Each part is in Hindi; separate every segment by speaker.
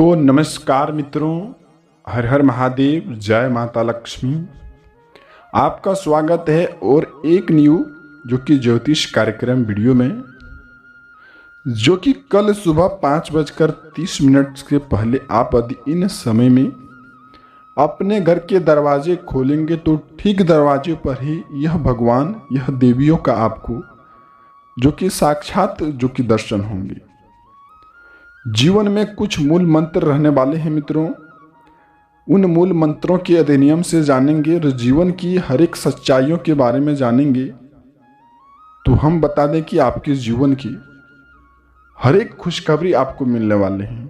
Speaker 1: तो नमस्कार मित्रों, हर हर महादेव, जय माता लक्ष्मी। आपका स्वागत है और एक न्यू जो कि ज्योतिष कार्यक्रम वीडियो में, जो कि कल सुबह 5:30 के पहले आप यदि इन समय में अपने घर के दरवाजे खोलेंगे तो ठीक दरवाजे पर ही यह भगवान, यह देवियों का आपको जो कि साक्षात जो कि दर्शन होंगे। जीवन में कुछ मूल मंत्र रहने वाले हैं मित्रों। उन मूल मंत्रों के अधिनियम से जानेंगे और जीवन की हर एक सच्चाइयों के बारे में जानेंगे। तो हम बता दें कि आपके जीवन की हर एक खुशखबरी आपको मिलने वाले हैं।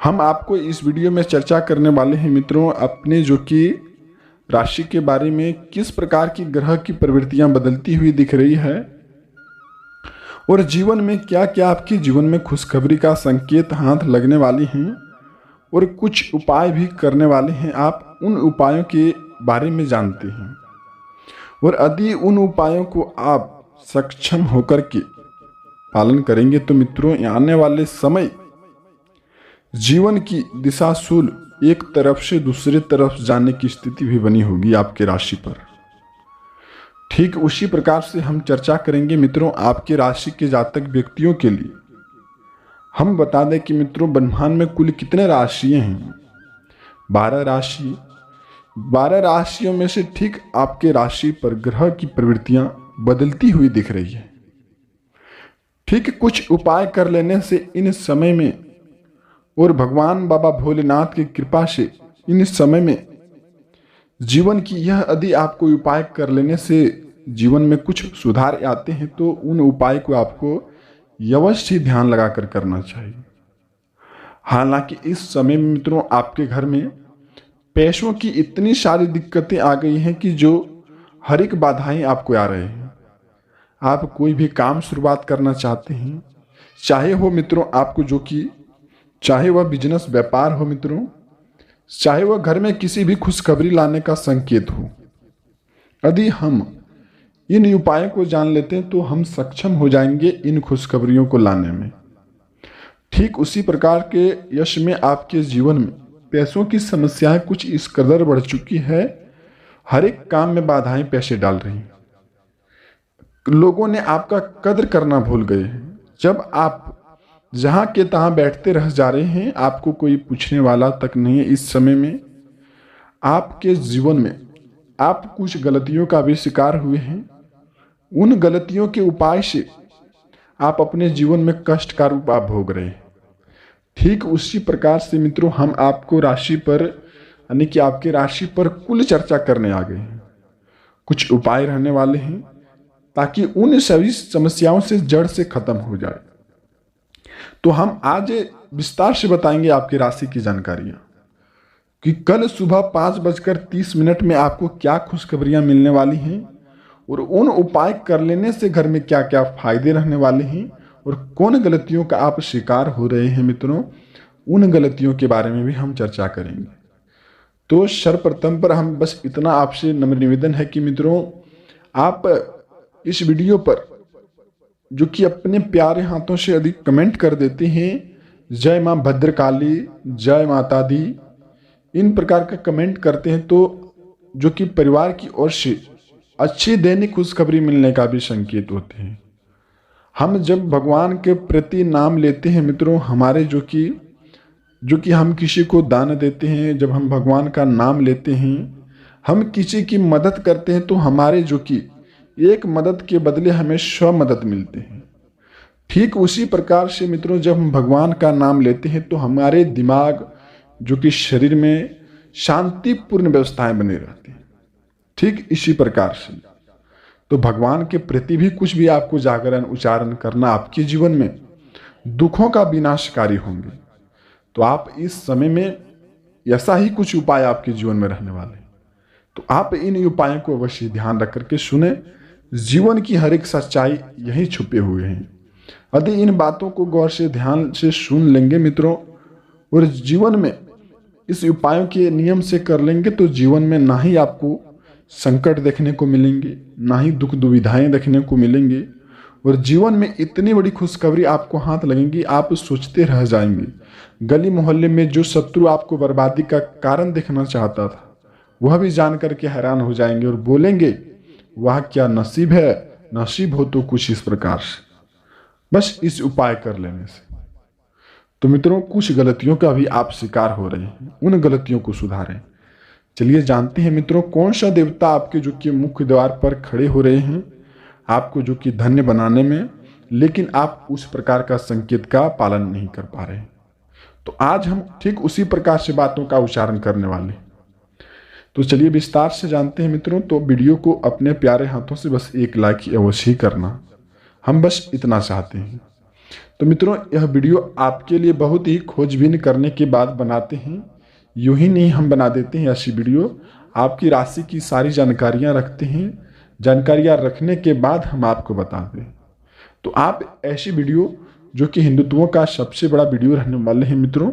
Speaker 1: हम आपको इस वीडियो में चर्चा करने वाले हैं मित्रों अपने जो कि राशि के बारे में, किस प्रकार की ग्रह की प्रवृत्तियां बदलती हुई दिख रही है और जीवन में क्या क्या आपके जीवन में खुशखबरी का संकेत हाथ लगने वाली हैं और कुछ उपाय भी करने वाले हैं। आप उन उपायों के बारे में जानते हैं और यदि उन उपायों को आप सक्षम होकर के पालन करेंगे तो मित्रों आने वाले समय जीवन की दिशाशूल एक तरफ से दूसरे तरफ जाने की स्थिति भी बनी होगी आपके राशि पर। ठीक उसी प्रकार से हम चर्चा करेंगे मित्रों आपके राशि के जातक व्यक्तियों के लिए। हम बता दें कि मित्रों ब्रह्मांड में कुल कितने राशियां हैं? 12 राशि। 12 राशियों में से ठीक आपके राशि पर ग्रह की प्रवृत्तियां बदलती हुई दिख रही है। ठीक कुछ उपाय कर लेने से इन समय में और भगवान बाबा भोलेनाथ की कृपा से इन समय में जीवन की यह यदि आपको उपाय कर लेने से जीवन में कुछ सुधार आते हैं तो उन उपाय को आपको अवश्य ध्यान लगाकर करना चाहिए। हालांकि इस समय में मित्रों आपके घर में पैसों की इतनी सारी दिक्कतें आ गई हैं कि जो हर एक बाधाएं आपको आ रहे हैं। आप कोई भी काम शुरुआत करना चाहते हैं, चाहे हो मित्रों आपको जो कि चाहे वह बिजनेस व्यापार हो मित्रों, चाहे वह घर में किसी भी खुशखबरी लाने का संकेत हो, यदि हम इन उपायों को जान लेते हैं तो हम सक्षम हो जाएंगे इन खुशखबरियों को लाने में। ठीक उसी प्रकार के यश में आपके जीवन में पैसों की समस्याएं कुछ इस कदर बढ़ चुकी है, हर एक काम में बाधाएं पैसे डाल रही हैं। लोगों ने आपका कद्र करना भूल गए हैं। जब आप जहां के तहां बैठते रह जा रहे हैं, आपको कोई पूछने वाला तक नहीं है। इस समय में आपके जीवन में आप कुछ गलतियों का भी शिकार हुए हैं। उन गलतियों के उपाय से आप अपने जीवन में कष्ट का रूप आप भोग रहे हैं। ठीक उसी प्रकार से मित्रों हम आपको राशि पर यानी कि आपके राशि पर कुल चर्चा करने आ गए हैं। कुछ उपाय रहने वाले हैं ताकि उन सभी समस्याओं से जड़ से खत्म हो जाए। तो हम आज विस्तार से बताएंगे आपकी राशि की जानकारियां कि कल सुबह 5:30 में आपको क्या खुशखबरियां मिलने वाली हैं और उन उपाय कर लेने से घर में क्या क्या फायदे रहने वाले हैं और कौन गलतियों का आप शिकार हो रहे हैं मित्रों, उन गलतियों के बारे में भी हम चर्चा करेंगे। तो सर्वप्रथम पर हम बस इतना आपसे नम्र निवेदन है कि मित्रों आप इस वीडियो पर जो कि अपने प्यारे हाथों से अधिक कमेंट कर देते हैं, जय मां भद्रकाली, जय माता दी, इन प्रकार का कमेंट करते हैं तो जो कि परिवार की ओर से अच्छी दैनिक खुशखबरी मिलने का भी संकेत होते हैं। हम जब भगवान के प्रति नाम लेते हैं मित्रों, हमारे जो कि हम किसी को दान देते हैं, जब हम भगवान का नाम लेते हैं, हम किसी की मदद करते हैं तो हमारे जो कि एक मदद के बदले हमें 100 मदद मिलते हैं। ठीक उसी प्रकार से मित्रों जब हम भगवान का नाम लेते हैं तो हमारे दिमाग जो कि शरीर में शांतिपूर्ण व्यवस्थाएं बनी रहती हैं। ठीक इसी प्रकार से तो भगवान के प्रति भी कुछ भी आपको जागरण उच्चारण करना आपके जीवन में दुखों का विनाशकारी होंगे। तो आप इस समय में ऐसा ही कुछ उपाय आपके जीवन में रहने वाले हैं। तो आप इन उपायों को अवश्य ध्यान रख करके सुने। जीवन की हर एक सच्चाई यही छुपे हुए हैं। यदि इन बातों को गौर से ध्यान से सुन लेंगे मित्रों और जीवन में इस उपायों के नियम से कर लेंगे तो जीवन में ना ही आपको संकट देखने को मिलेंगे, ना ही दुख दुविधाएं देखने को मिलेंगे और जीवन में इतनी बड़ी खुशखबरी आपको हाथ लगेंगी, आप सोचते रह जाएंगे। गली मोहल्ले में जो शत्रु आपको बर्बादी का कारण देखना चाहता था, वह भी जान करके हैरान हो जाएंगे और बोलेंगे, वाह क्या नसीब है, नसीब हो तो कुछ इस प्रकार से, बस इस उपाय कर लेने से। तो मित्रों, कुछ गलतियों का भी आप शिकार हो रहे हैं, उन गलतियों को सुधारें। चलिए जानते हैं मित्रों, कौन सा देवता आपके जो कि मुख्य द्वार पर खड़े हो रहे हैं आपको जो कि धन्य बनाने में, लेकिन आप उस प्रकार का संकेत का पालन नहीं कर पा रहे हैं। तो आज हम ठीक उसी प्रकार से बातों का उच्चारण करने वाले हैं। तो चलिए विस्तार से जानते हैं मित्रों। तो वीडियो को अपने प्यारे हाथों से बस एक लाइक अवश्य ही करना, हम बस इतना चाहते हैं। तो मित्रों, यह वीडियो आपके लिए बहुत ही खोजबीन करने के बाद बनाते हैं। यूं ही नहीं हम बना देते हैं ऐसी वीडियो, आपकी राशि की सारी जानकारियां रखते हैं। जानकारियां रखने के बाद हम आपको बताते हैं। तो आप ऐसी वीडियो जो कि हिंदुत्व का सबसे बड़ा वीडियो रहने वाले हैं मित्रों,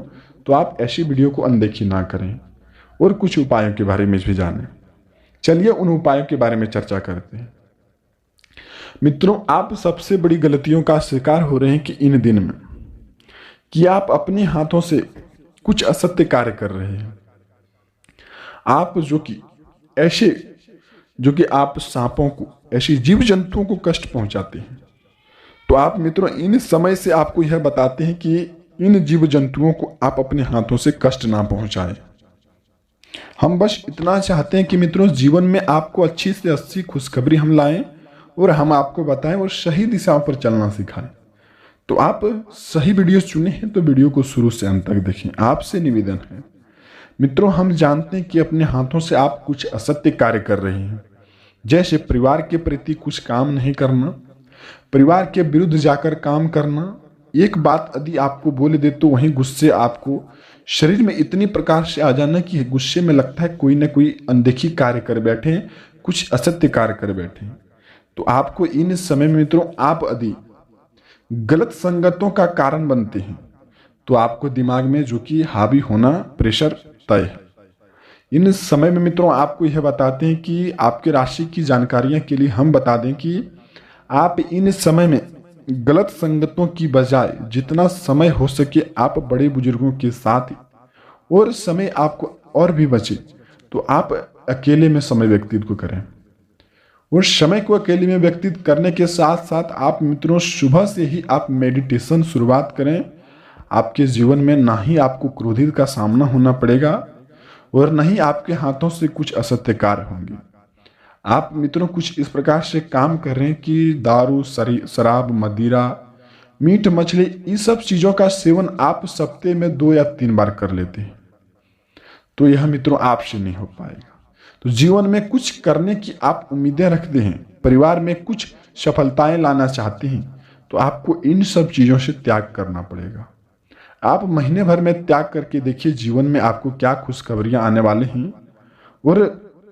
Speaker 1: तो आप ऐसी वीडियो को अनदेखी ना करें और कुछ उपायों के बारे में भी जानें। चलिए उन उपायों के बारे में चर्चा करते हैं। मित्रों, आप सबसे बड़ी गलतियों का शिकार हो रहे हैं कि इन दिन में कि आप अपने हाथों से कुछ असत्य कार्य कर रहे हैं। आप जो कि ऐसे जो कि आप सांपों को, ऐसी जीव जंतुओं को कष्ट पहुंचाते हैं। तो आप मित्रों, इन समय से आपको यह बताते हैं कि इन जीव जंतुओं को आप अपने हाथों से कष्ट ना पहुंचाएं। हम बस इतना चाहते हैं कि मित्रों, जीवन में आपको अच्छी से अच्छी खुशखबरी हम लाएं और हम आपको बताएं और सही दिशाओं पर चलना सिखाएं। तो आप सही वीडियो चुने हैं तो वीडियो को शुरू से अंत तक देखें, आपसे निवेदन है। मित्रों, हम जानते हैं कि अपने हाथों से आप कुछ असत्य कार्य कर रहे हैं, जैसे परिवार के प्रति कुछ काम नहीं करना, परिवार के विरुद्ध जाकर काम करना। एक बात यदि आपको बोले दे तो वहीं गुस्से आपको शरीर में इतनी प्रकार से आ जाना कि गुस्से में लगता है कोई ना कोई अनदेखी कार्य कर बैठे, कुछ असत्य कार्य कर बैठे। तो आपको इन समय में मित्रों, आप यदि गलत संगतों का कारण बनते हैं तो आपको दिमाग में जो कि हावी होना प्रेशर तय है। इन समय में मित्रों, आपको यह बताते हैं कि आपके राशि की जानकारियां के लिए हम बता दें कि आप इन समय में गलत संगतों की बजाय जितना समय हो सके आप बड़े बुजुर्गों के साथ, और समय आपको और भी बचे तो आप अकेले में समय व्यतीत को करें। और समय को अकेले में व्यतीत करने के साथ साथ आप मित्रों, सुबह से ही आप मेडिटेशन शुरुआत करें। आपके जीवन में ना ही आपको क्रोधित का सामना होना पड़ेगा और न ही आपके हाथों से कुछ असत्य कार्य होंगे। आप मित्रों कुछ इस प्रकार से काम कर रहे हैं कि दारू, शराब, मदिरा, मीट मछली, इन सब चीज़ों का सेवन आप सप्ताह में 2 या 3 बार कर लेते हैं। तो यह मित्रों आपसे नहीं हो पाएगा। तो जीवन में कुछ करने की आप उम्मीदें रखते हैं, परिवार में कुछ सफलताएं लाना चाहते हैं, तो आपको इन सब चीज़ों से त्याग करना पड़ेगा। आप महीने भर में त्याग करके देखिए जीवन में आपको क्या खुशखबरियां आने वाले हैं, और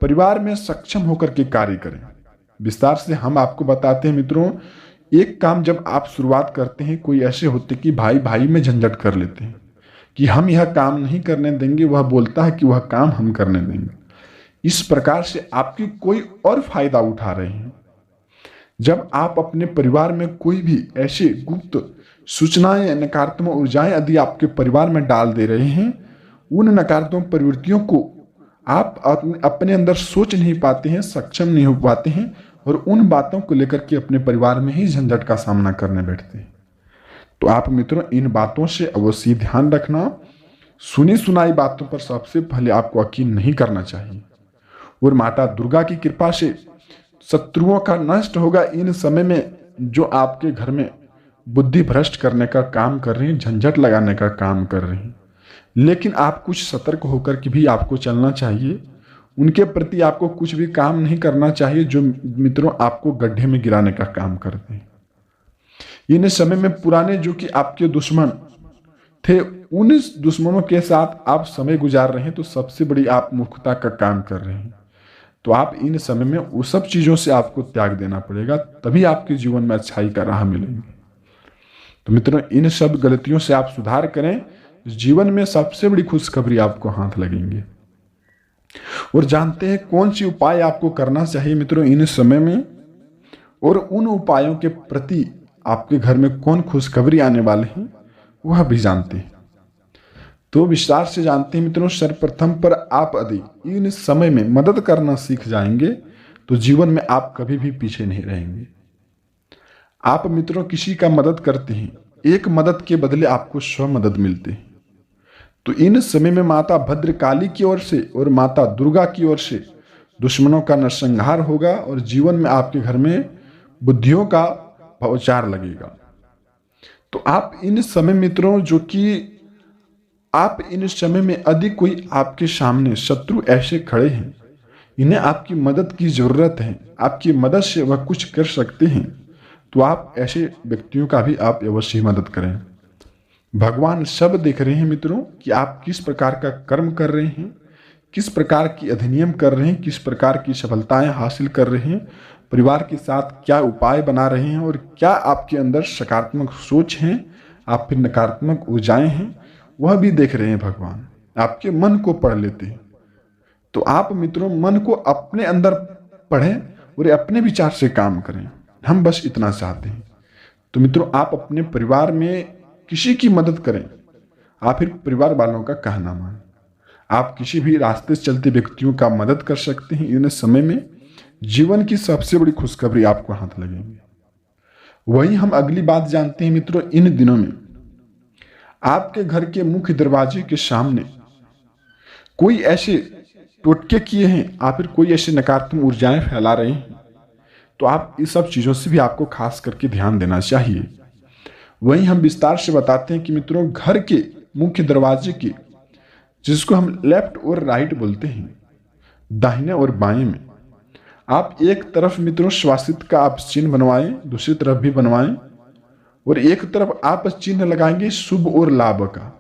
Speaker 1: परिवार में सक्षम होकर के कार्य करें। विस्तार से हम आपको बताते हैं मित्रों, एक काम जब आप शुरुआत करते हैं, कोई ऐसे होते कि भाई भाई में झंझट कर लेते हैं कि हम यह काम नहीं करने देंगे, वह बोलता है कि वह काम हम करने देंगे। इस प्रकार से आपकी कोई और फायदा उठा रहे हैं। जब आप अपने परिवार में कोई भी ऐसे गुप्त सूचनाएं या नकारात्मक ऊर्जाएं यदि आपके परिवार में डाल दे रहे हैं, उन नकारात्मक प्रवृत्तियों को आप अपने अंदर सोच नहीं पाते हैं, सक्षम नहीं हो पाते हैं, और उन बातों को लेकर के अपने परिवार में ही झंझट का सामना करने बैठते हैं। तो आप मित्रों इन बातों से अवश्य ध्यान रखना। सुनी सुनाई बातों पर सबसे पहले आपको यकीन नहीं करना चाहिए, और माता दुर्गा की कृपा से शत्रुओं का नष्ट होगा। इन समय में जो आपके घर में बुद्धि भ्रष्ट करने का काम कर रहे हैं, झंझट लगाने का काम कर रहे हैं, लेकिन आप कुछ सतर्क होकर के भी आपको चलना चाहिए। उनके प्रति आपको कुछ भी काम नहीं करना चाहिए जो मित्रों आपको गड्ढे में गिराने का काम करते हैं। इन समय में पुराने जो कि आपके दुश्मन थे, उन दुश्मनों के साथ आप समय गुजार रहे हैं, तो सबसे बड़ी आप मूर्खता का काम कर रहे हैं। तो आप इन समय में उस सब चीज़ों से आपको त्याग देना पड़ेगा, तभी आपके जीवन में अच्छाई का राह मिलेंगे। तो मित्रों इन सब गलतियों से आप सुधार करें, जीवन में सबसे बड़ी खुशखबरी आपको हाथ लगेंगे। और जानते हैं कौन सी उपाय आपको करना चाहिए मित्रों इन समय में? और उन उपायों के प्रति आपके घर में कौन खुशखबरी आने वाले हैं वह भी जानते हैं। तो विस्तार से जानते हैं मित्रों। सर्वप्रथम पर आप यदि इन समय में मदद करना सीख जाएंगे तो जीवन में आप कभी भी पीछे नहीं रहेंगे। आप मित्रों किसी का मदद करते हैं, एक मदद के बदले आपको स्व मदद मिलती है। तो इन समय में माता भद्रकाली की ओर से और माता दुर्गा की ओर से दुश्मनों का नरसंहार होगा और जीवन में आपके घर में बुद्धियों का भौचार लगेगा। तो आप इन समय मित्रों जो कि आप इन समय में यदि कोई आपके सामने शत्रु ऐसे खड़े हैं, इन्हें आपकी मदद की जरूरत है, आपकी मदद से वह कुछ कर सकते हैं, तो आप ऐसे व्यक्तियों का भी आप अवश्य ही मदद करें। भगवान सब देख रहे हैं मित्रों कि आप किस प्रकार का कर्म कर रहे हैं, किस प्रकार की अधिनियम कर रहे हैं, किस प्रकार की सफलताएं हासिल कर रहे हैं, परिवार के साथ क्या उपाय बना रहे हैं और क्या आपके अंदर सकारात्मक सोच है, आप फिर नकारात्मक ऊर्जाएं हैं, वह भी देख रहे हैं। भगवान आपके मन को पढ़ लेते हैं। तो आप मित्रों मन को अपने अंदर पढ़ें और अपने विचार से काम करें। हम बस इतना चाहते हैं। तो मित्रों आप अपने परिवार में किसी की मदद करें, आप फिर परिवार वालों का कहना मानें। आप किसी भी रास्ते से चलते व्यक्तियों का मदद कर सकते हैं। इन समय में जीवन की सबसे बड़ी खुशखबरी आपको हाथ लगेंगे। वही हम अगली बात जानते हैं मित्रों। इन दिनों में आपके घर के मुख्य दरवाजे के सामने कोई ऐसे टोटके किए हैं, आप फिर कोई ऐसे नकारात्मक ऊर्जाएं फैला रहे हैं, तो आप इस सब चीजों से भी आपको खास करके ध्यान देना चाहिए। वहीं हम विस्तार से बताते हैं कि मित्रों घर के मुख्य दरवाजे के, जिसको हम लेफ्ट और राइट बोलते हैं, दाहिने और बाएं में आप एक तरफ मित्रों स्वास्तिक का आप चिन्ह बनवाएं, दूसरी तरफ भी बनवाएं, और एक तरफ आप चिन्ह लगाएंगे शुभ और लाभ का।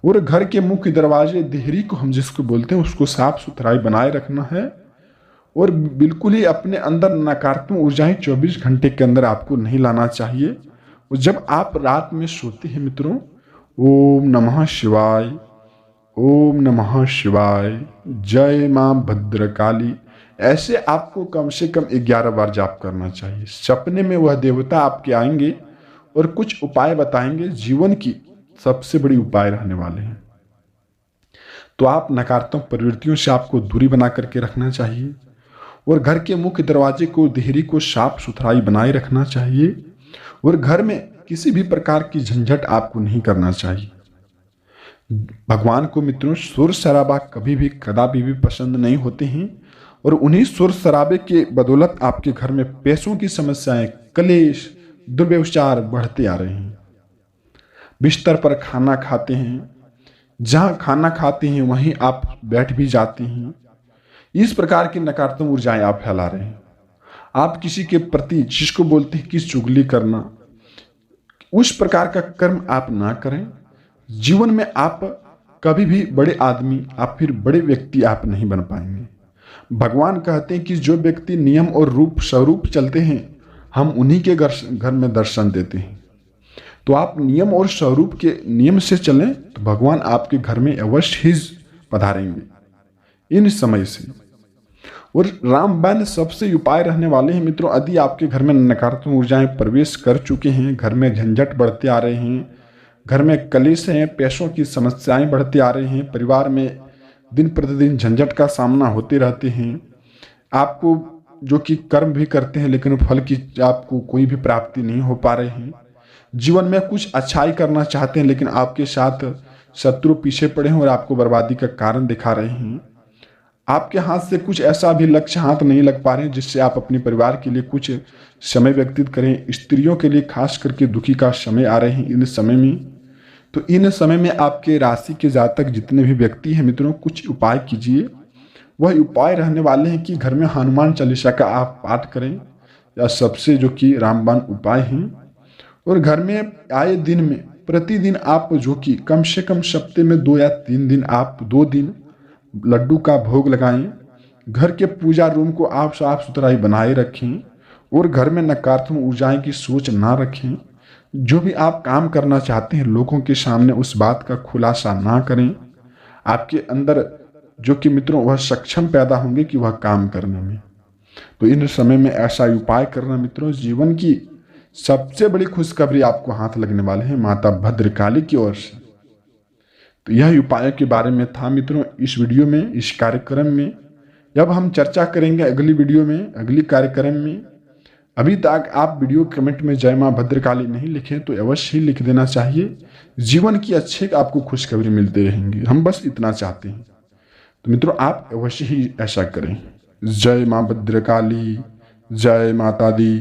Speaker 1: और घर के मुख्य दरवाजे देहरी को हम जिसको बोलते हैं उसको साफ सुथराई बनाए रखना है और बिल्कुल ही अपने अंदर नकारात्मक ऊर्जाएं 24 घंटे के अंदर आपको नहीं लाना चाहिए। और जब आप रात में सोते हैं मित्रों, ओम नमः शिवाय, ओम नमः शिवाय, जय मां भद्रकाली, ऐसे आपको कम से कम 11 बार जाप करना चाहिए। सपने में वह देवता आपके आएंगे और कुछ उपाय बताएंगे, जीवन की सबसे बड़ी उपाय रहने वाले हैं। तो आप नकारात्मक प्रवृत्तियों से आपको दूरी बना करके रखना चाहिए और घर के मुख्य दरवाजे को देहरी को साफ सुथराई बनाए रखना चाहिए और घर में किसी भी प्रकार की झंझट आपको नहीं करना चाहिए। भगवान को मित्रों शोर शराबा कभी भी कदापि भी पसंद नहीं होते हैं और उन्हीं शोर शराबे के बदौलत आपके घर में पैसों की समस्याएं, कलेश, दुर्व्यवचार बढ़ते आ रहे हैं। बिस्तर पर खाना खाते हैं, जहां खाना खाते हैं वहीं आप बैठ भी जाते हैं। इस प्रकार की नकारात्मक ऊर्जाएं आप फैला रहे हैं। आप किसी के प्रति जिसको बोलते हैं कि चुगली करना, उस प्रकार का कर्म आप ना करें। जीवन में आप कभी भी बड़े आदमी, आप फिर बड़े व्यक्ति आप नहीं बन पाएंगे। भगवान कहते हैं कि जो व्यक्ति नियम और रूप स्वरूप चलते हैं, हम उन्हीं के घर में दर्शन देते हैं। तो आप नियम और स्वरूप के नियम से चलें तो भगवान आपके घर में अवश्य ही पधारेंगे इन समय से। और रामबाण सबसे उपाय रहने वाले हैं मित्रों। यदि आपके घर में नकारात्मक ऊर्जाएं प्रवेश कर चुके हैं, घर में झंझट बढ़ते आ रहे हैं, घर में कलेश हैं, पैसों की समस्याएं बढ़ते आ रहे हैं, परिवार में दिन प्रतिदिन झंझट का सामना होते रहते हैं, आपको जो कि कर्म भी करते हैं लेकिन फल की आपको कोई भी प्राप्ति नहीं हो पा रहे हैं, जीवन में कुछ अच्छाई करना चाहते हैं लेकिन आपके साथ शत्रु पीछे पड़े हैं और आपको बर्बादी का कारण दिखा रहे हैं, आपके हाथ से कुछ ऐसा भी लक्ष्य हाथ नहीं लग पा रहे हैं जिससे आप अपने परिवार के लिए कुछ समय व्यतीत करें। स्त्रियों के लिए खास करके दुखी का समय आ रहे हैं इन समय में। तो इन समय में आपके राशि के जातक जितने भी व्यक्ति हैं मित्रों, कुछ उपाय कीजिए। वह उपाय रहने वाले हैं कि घर में हनुमान चालीसा का आप पाठ करें, या सबसे जो कि रामबाण उपाय हैं। और घर में आए दिन में प्रतिदिन आप जो कि कम से कम सप्ते में 2 या 3 दिन आप 2 दिन लड्डू का भोग लगाएं। घर के पूजा रूम को आप साफ सुथराई बनाए रखें और घर में नकारात्मक ऊर्जाएं की सोच ना रखें। जो भी आप काम करना चाहते हैं लोगों के सामने उस बात का खुलासा ना करें। आपके अंदर जो कि मित्रों वह सक्षम पैदा होंगे कि वह काम करने में। तो इन समय में ऐसा उपाय करना मित्रों, जीवन की सबसे बड़ी खुशखबरी आपको हाथ लगने वाले हैं माता भद्रकाली की ओर से। तो यह उपाय के बारे में था मित्रों इस वीडियो में, इस कार्यक्रम में। अब हम चर्चा करेंगे अगली वीडियो में, अगली कार्यक्रम में। अभी तक आप वीडियो कमेंट में जय मां भद्रकाली नहीं लिखें तो अवश्य ही लिख देना चाहिए। जीवन की अच्छे आपको खुशखबरी मिलते रहेंगे, हम बस इतना चाहते हैं। तो मित्रों आप अवश्य ही ऐसा करें। जय मां भद्रकाली, जय माता दी।